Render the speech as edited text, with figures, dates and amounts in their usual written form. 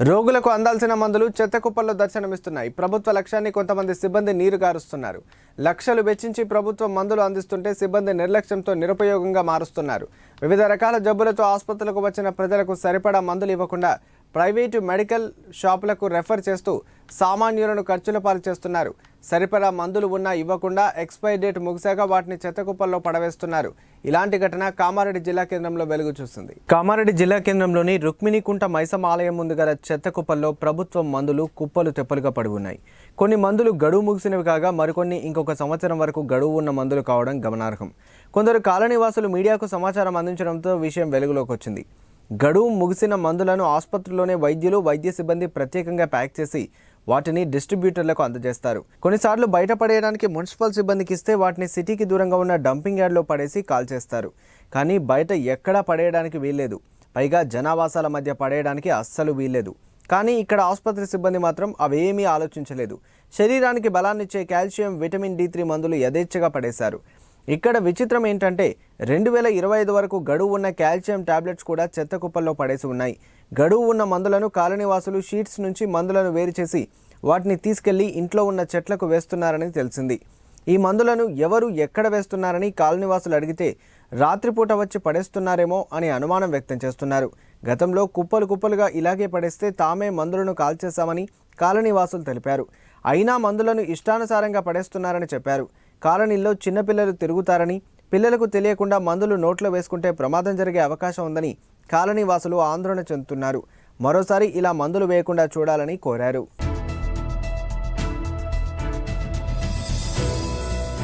రోగులకు అందాల్సిన మందులు చెత్త కుప్పల్లో దర్శనమిస్తున్నాయి. ప్రభుత్వ లక్ష్యాన్ని కొంతమంది సిబ్బంది నీరుగారుస్తున్నారు. లక్షలు వెచ్చించి ప్రభుత్వం మందులు అందిస్తుంటే సిబ్బంది నిర్లక్ష్యంతో నిరుపయోగంగా మారుస్తున్నారు. వివిధ రకాల జబ్బులతో ఆసుపత్రులకు వచ్చిన ప్రజలకు సరిపడా మందులు ఇవ్వకుండా ప్రైవేటు మెడికల్ షాపులకు రెఫర్ చేస్తూ సామాన్యులను ఖర్చుల పాలు చేస్తున్నారు. సరిపడా మందులు ఉన్నా ఇవ్వకుండా ఎక్స్పైరీ డేట్ ముగిశాక వాటిని చెత్తకుప్పల్లో పడవేస్తున్నారు. ఇలాంటి ఘటన కామారెడ్డి జిల్లా కేంద్రంలో వెలుగు చూసింది. కామారెడ్డి జిల్లా కేంద్రంలోని రుక్మిణికుంట మైసమ్మ ఆలయం ముందు గల చెత్తకుప్పల్లో ప్రభుత్వం మందులు కుప్పలు తెప్పలుగా పడి ఉన్నాయి. కొన్ని మందులు గడువు ముగిసినవి కాగా మరికొన్ని ఇంకొక సంవత్సరం వరకు గడువు ఉన్న మందులు కావడం గమనార్హం. కొందరు కాలనీవాసులు మీడియాకు సమాచారం అందించడంతో విషయం వెలుగులోకి వచ్చింది. గడువు ముగిసిన మందులను ఆసుపత్రిలోనే వైద్య సిబ్బంది ప్రత్యేకంగా ప్యాక్ చేసి వాటిని డిస్ట్రిబ్యూటర్లకు అందజేస్తారు. కొన్నిసార్లు బయట పడేయడానికి మున్సిపల్ సిబ్బందికి ఇస్తే వాటిని సిటీకి దూరంగా ఉన్న డంపింగ్ యార్డ్లో పడేసి కాల్చేస్తారు. కానీ బయట ఎక్కడా పడేయడానికి వీల్లేదు. పైగా జనావాసాల మధ్య పడేయడానికి అస్సలు వీల్లేదు. కానీ ఇక్కడ ఆసుపత్రి సిబ్బంది మాత్రం అవేమీ ఆలోచించలేదు. శరీరానికి బలాన్నిచ్చే కాల్షియం, విటమిన్ D3 మందులు యథేచ్ఛగా పడేశారు. ఇక్కడ విచిత్రం ఏంటంటే 2025 వరకు గడువు ఉన్న కాల్షియం టాబ్లెట్స్ కూడా చెత్త కుప్పల్లో పడేసి ఉన్నాయి. గడువు ఉన్న మందులను కాలనీవాసులు షీట్స్ నుంచి మందులను వేరు చేసి వాటిని తీసుకెళ్లి ఇంట్లో ఉన్న చెట్లకు వేస్తున్నారని తెలిసింది. ఈ మందులను ఎవరు ఎక్కడ వేస్తున్నారని కాలనీవాసులు అడిగితే రాత్రిపూట వచ్చి పడేస్తున్నారేమో అని అనుమానం వ్యక్తం చేస్తున్నారు. గతంలో కుప్పలుగా ఇలాగే పడేస్తే తామే మందులను కాల్చేశామని కాలనీవాసులు తెలిపారు. అయినా మందులను ఇష్టానుసారంగా పడేస్తున్నారని చెప్పారు. కాలనీల్లో చిన్నపిల్లలు తిరుగుతారని, పిల్లలకు తెలియకుండా మందులు నోట్లో వేసుకుంటే ప్రమాదం జరిగే అవకాశం ఉందని కాలనీవాసులు ఆందోళన చెందుతున్నారు. మరోసారి ఇలా మందులు వేయకుండా చూడాలని కోరారు.